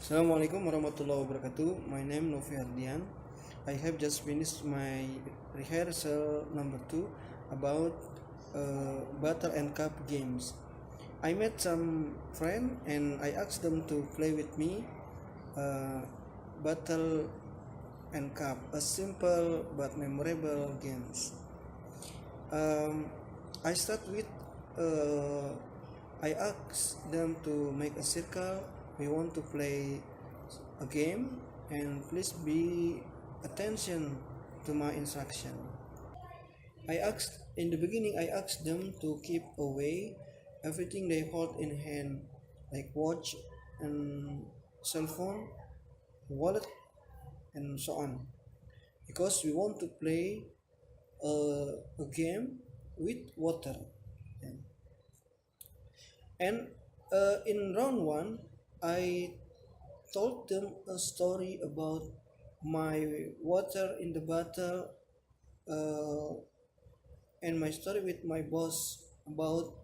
Assalamualaikum warahmatullahi wabarakatuh. My name Novi. I have just finished my rehearsal number 2 about battle and cup games. I met some friend and I asked them to play with me battle and cup, a simple but memorable games. I start with I asked them to make a circle. We want to play a game and please be attention to my instruction. In the beginning I asked them to keep away everything they hold in hand, like watch and cell phone, wallet, and so on, because we want to play a game with water. And in round one, I told them a story about my water in the bottle and my story with my boss about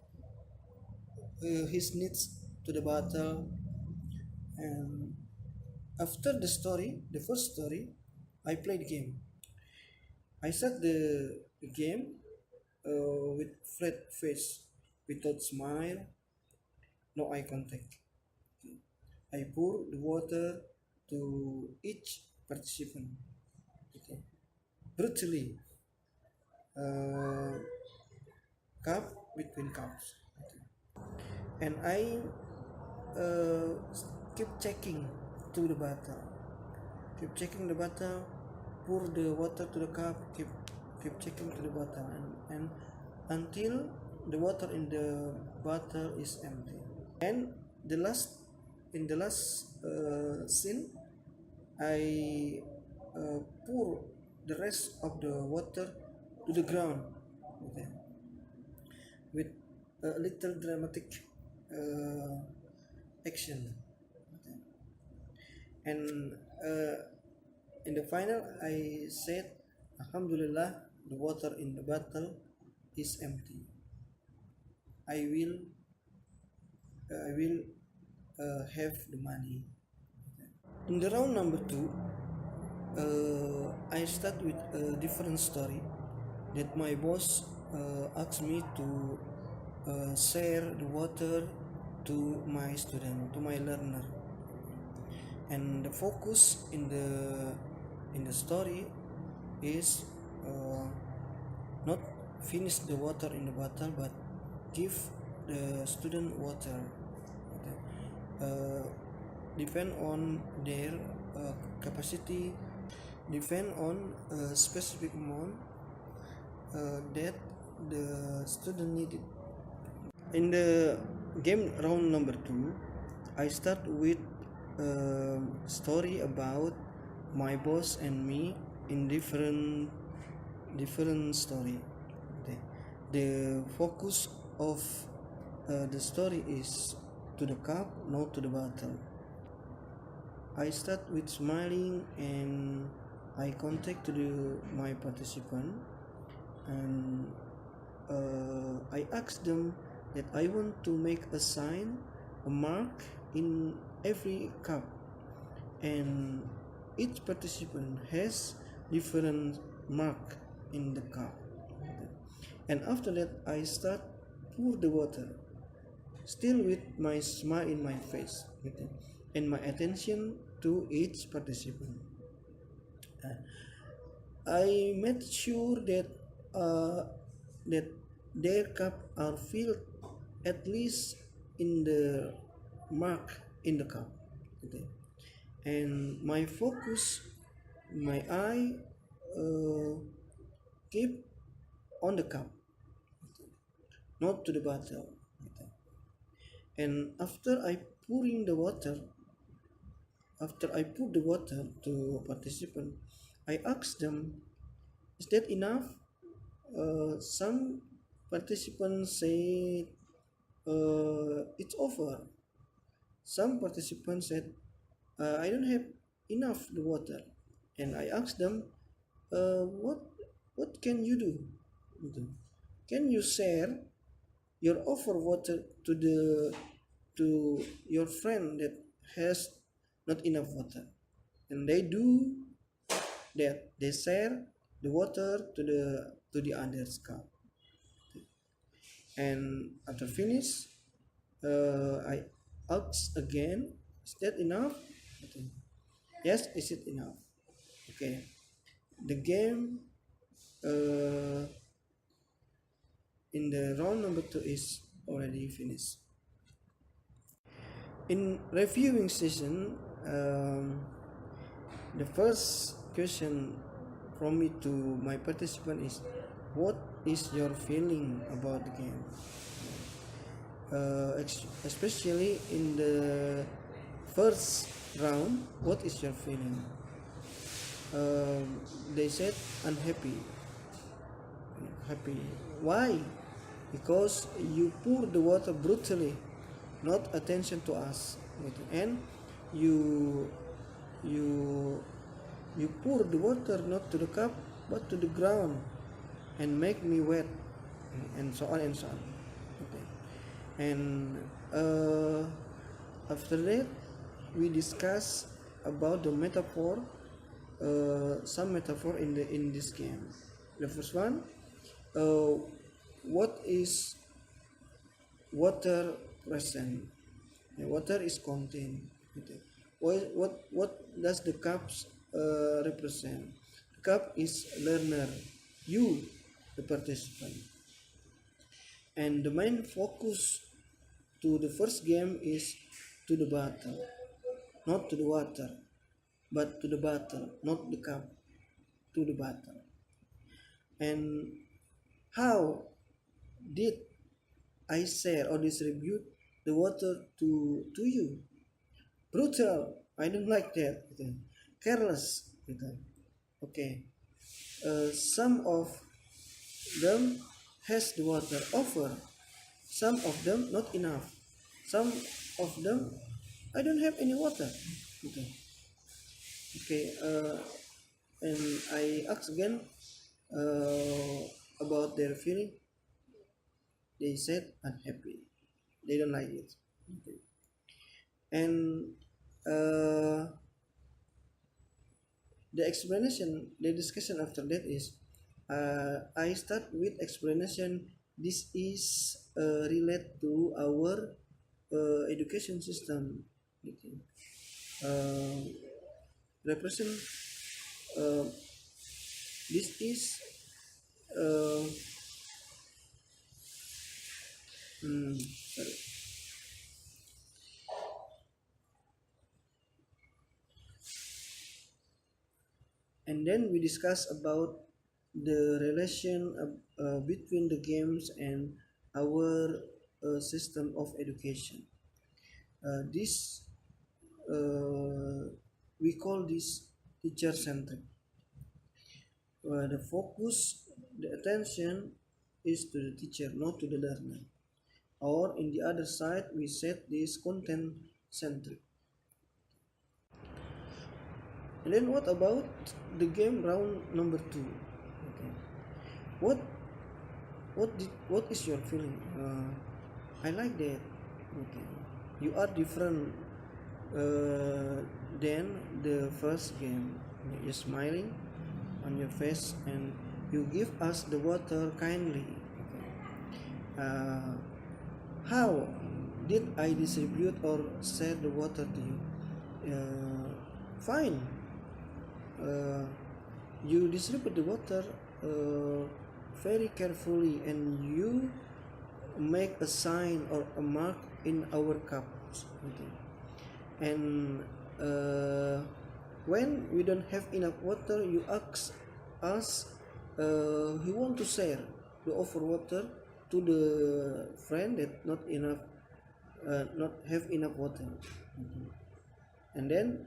his needs to the bottle. And after the first story, I played game. I start the game with flat face, without smile, no eye contact. I pour the water to each participant, okay, brutally, uh, cup between cups, okay. And I uh, keep checking to the bottle, keep checking the bottle, pour the water to the cup, keep checking to the bottle, and until the water in the bottle is empty. And the last in the last scene, I pour the rest of the water to the ground, okay, with a little dramatic action, okay. And in the final I said, Alhamdulillah, the water in the bottle is empty. I will have the money. In the round number 2, I start with a different story that my boss asked me to share the water to my student, to my learner. And the focus in the story is not finish the water in the bottle, but give the student water, okay. Depend on their capacity, depend on a specific amount that the student needed. In the game round number 2, I start with a story about my boss and me in different story. Okay. The focus of the story is to the cup, not to the bottle. I start with smiling and eye contact to my participant, and I ask them that I want to make a sign, a mark in every cup, and each participant has different mark in the cup. And after that, I start pour the water, still with my smile in my face, okay, and my attention to each participant. I made sure that that their cup are filled at least in the mark in the cup, okay. And my focus, my eye keep on the cup, not to the bottle, okay. And after I put the water to participant, I asked them, is that enough? Some participants say it's over. Some participants said, I don't have enough the water. And I asked them, what can you do? Can you share your offer water to your friend that has not enough water, and they do that. They share the water to the others cup, and after finish, I ask again, is that enough? Okay. Yes, is it enough? Okay. The game uh, in the round number two is already finished. In reviewing session, the first question from me to my participant is, what is your feeling about the game? Especially in the first round, what is your feeling? They said unhappy. Happy. Why? Because you pour the water brutally, not attention to us, and you you you pour the water not to the cup but to the ground and make me wet, and so on and so on. Okay. And after that we discuss about the metaphor, some metaphor in this game. The first one, uh, what is water present? Water is contained. Okay. What does the cups represent? The cup is learner, you, the participant, and the main focus to the first game is to the bottle, not to the water, but to the bottle, not the cup, to the bottle. And how did I share or distribute the water to you? Brutal. I don't like that. Gitu. Careless. Gitu. Okay. Some of them has the water over. Some of them not enough. Some of them I don't have any water. Gitu. Okay. And I ask again about their feeling. They said unhappy. They don't like it. Okay. And the explanation, the discussion after that is, I start with explanation. This is related to our education system. Okay. Represent. Uh, this is. Uh, Sorry. And then we discuss about the relation between the games and our system of education. This we call this teacher centric. The focus, the attention is to the teacher, not to the learner. Or in the other side, we set this content centric. And then what about the game round number two? Okay. What what is your feeling? I like that. Okay. You are different than the first game. You're smiling on your face and you give us the water kindly. Okay. How did I distribute or share the water to you? Fine. You distribute the water very carefully, and you make a sign or a mark in our cups. Okay. And when we don't have enough water, you ask us, you want to share the offer water to the friend that not enough, not have enough water. Okay. And then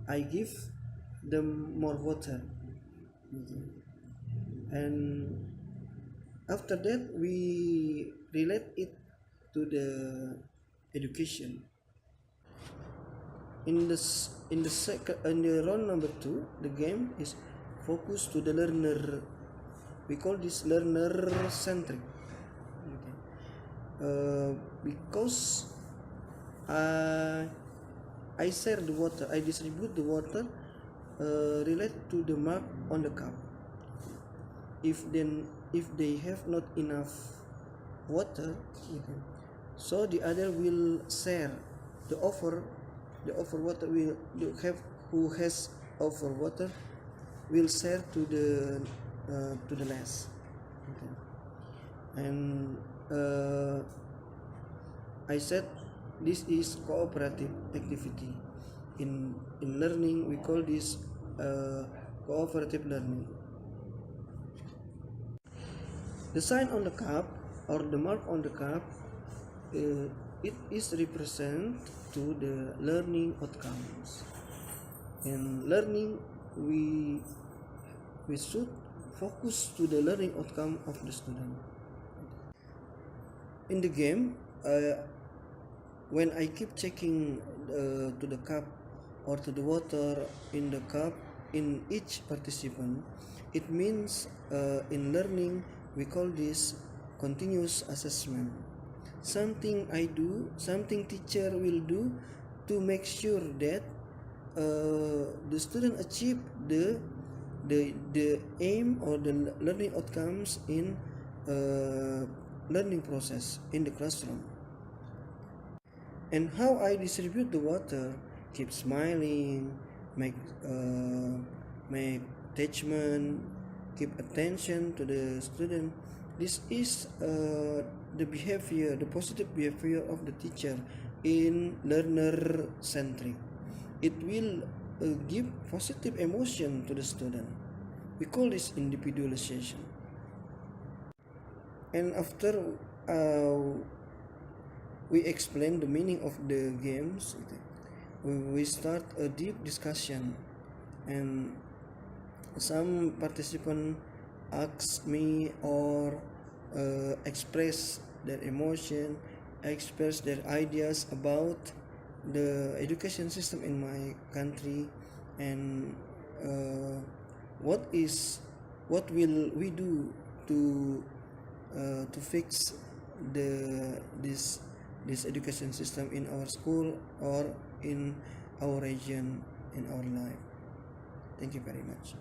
I give them more water. Okay. And after that we relate it to the education. In the round number two, the game is focused to the learner. We call this learner centric. Okay. Because I I share the water. I distribute the water related to the mark on the cup. If they have not enough water, okay, so the other will share the offer. The offer water will the have who has offer water will share to the less. Okay. And I said this is cooperative activity. In learning we call this cooperative learning. The sign on the cup or the mark on the cup, it is represent to the learning outcomes. In learning, we should focus to the learning outcome of the student. In the game, when I keep checking to the cup or to the water in the cup in each participant, it means in learning we call this continuous assessment. Something I do, something teacher will do to make sure that the student achieve the aim or the learning outcomes in learning process in the classroom. And how I distribute the water, keep smiling, make make attachment, keep attention to the student. This is the behavior, the positive behavior of the teacher in learner centric. It will give positive emotion to the student. We call this individualization. And after uh, we explain the meaning of the games, we start a deep discussion, and some participant ask me or express their emotion, express their ideas about the education system in my country, and uh, what is what will we do to fix this education system in our school or in our region, in our life. Thank you very much.